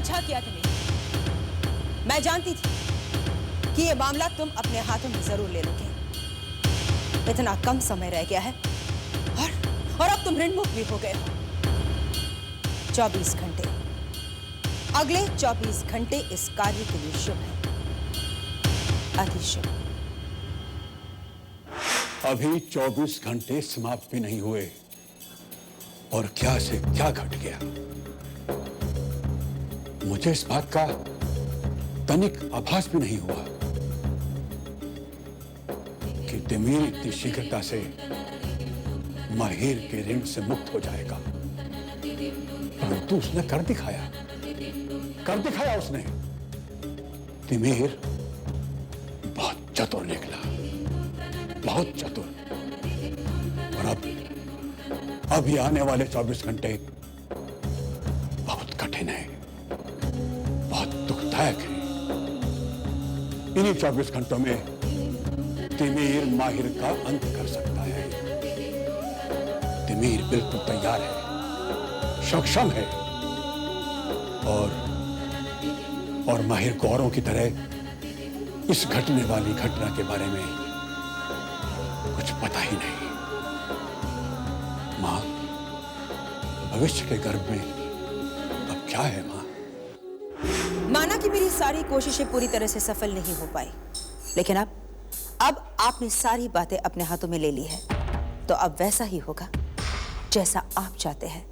अच्छा किया तुम्हें। मैं जानती थी कि ये मामला तुम अपने हाथों में जरूर ले लोगे। इतना कम समय रह गया है और अब तुम ऋणमुक्त भी हो गए हो। 24 घंटे, अगले 24 घंटे इस कार्य के लिए शुभ है, अति शुभ। अभी 24 घंटे समाप्त भी नहीं हुए और क्या से क्या घट गया। मुझे इस बात का तनिक आभास भी नहीं हुआ कि तिमिर इतनी शीघ्रता से माहिर के ऋण से मुक्त हो जाएगा, परंतु उसने कर दिखाया उसने। तिमिर बहुत चतुर निकला, बहुत चतुर। और अब ये आने वाले 24 घंटे बहुत कठिन है, बहुत दुखदायक है। इन्हीं 24 घंटों में तिमिर माहिर का अंत कर सकता है। तिमिर बिल्कुल तैयार है, सक्षम है और माहिर को औरों की तरह इस घटने वाली घटना के बारे में कुछ पता ही नहीं। मां, भविष्य के गर्भ में अब क्या है मां? माना कि मेरी सारी कोशिशें पूरी तरह से सफल नहीं हो पाई, लेकिन अब आपने सारी बातें अपने हाथों में ले ली है, तो अब वैसा ही होगा जैसा आप चाहते हैं।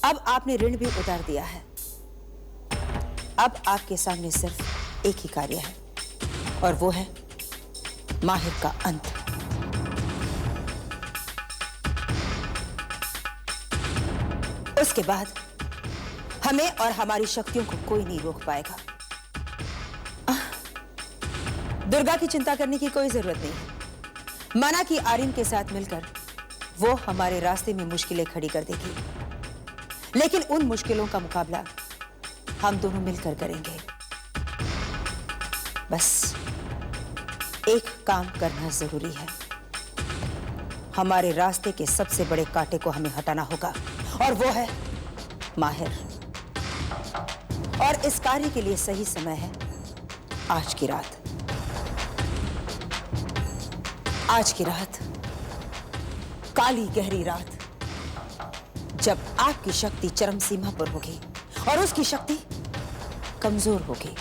अब आपने ऋण भी उतार दिया है। अब आपके सामने सिर्फ एक ही कार्य है और वो है माहिर का अंत। उसके बाद हमें और हमारी शक्तियों को कोई नहीं रोक पाएगा। दुर्गा की चिंता करने की कोई जरूरत नहीं। माना कि आर्यन के साथ मिलकर वो हमारे रास्ते में मुश्किलें खड़ी कर देगी, लेकिन उन मुश्किलों का मुकाबला हम दोनों मिलकर करेंगे। बस एक काम करना जरूरी है। हमारे रास्ते के सबसे बड़े कांटे को हमें हटाना होगा और वो है माहिर। और इस कार्य के लिए सही समय है आज की रात। आज की रात, काली गहरी रात, जब आपकी शक्ति चरम सीमा पर होगी और उसकी शक्ति कमजोर होगी,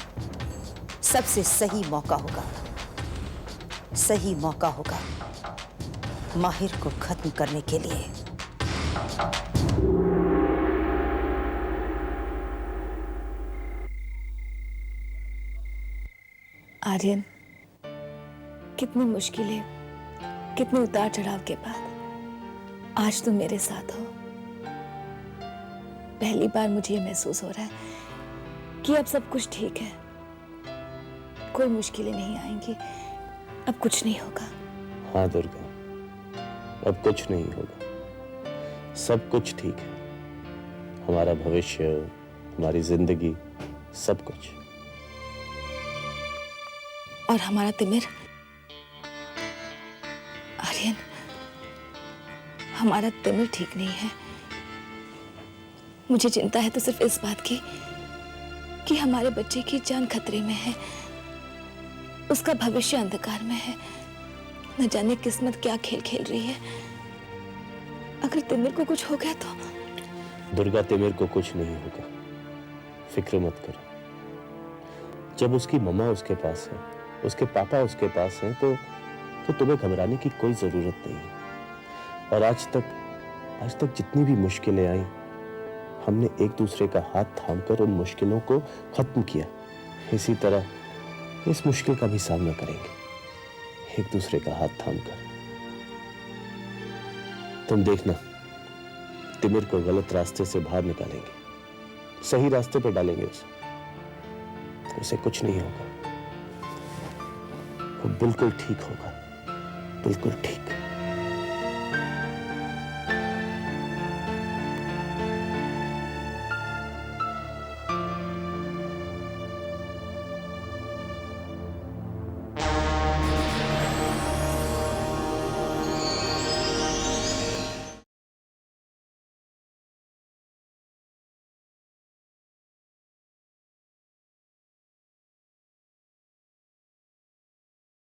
सबसे सही मौका होगा माहिर को खत्म करने के लिए। आर्यन, कितनी मुश्किलें, कितने उतार चढ़ाव के बाद आज तुम मेरे साथ हो। पहली बार मुझे ये महसूस हो रहा है कि अब सब कुछ ठीक है, कोई मुश्किलें नहीं आएंगी, अब कुछ नहीं होगा। हाँ दुर्गा, अब कुछ नहीं होगा, सब कुछ ठीक है। हमारा भविष्य, हमारी जिंदगी, सब कुछ। और हमारा तिमिर, आर्यन, हमारा तिमिर ठीक नहीं है। मुझे चिंता है तो सिर्फ इस बात की कि हमारे बच्चे की जान खतरे में है, उसका भविष्य अंधकार में है। न जाने किस्मत क्या खेल खेल रही है। अगर तिमिर को कुछ हो गया तो? दुर्गा, तिमिर को कुछ नहीं होगा, फिक्र मत करो। जब उसकी मम्मा उसके पास है, उसके पापा उसके पास हैं, तो तुम्हें घबराने की कोई जरूरत नहीं है। और आज तक जितनी भी मुश्किलें आई, हमने एक दूसरे का हाथ थामकर उन मुश्किलों को खत्म किया। इसी तरह इस मुश्किल का भी सामना करेंगे, एक दूसरे का हाथ थामकर। तुम देखना, तिमिर को गलत रास्ते से बाहर निकालेंगे, सही रास्ते पर डालेंगे उसे कुछ नहीं होगा, वो बिल्कुल ठीक होगा, बिल्कुल ठीक।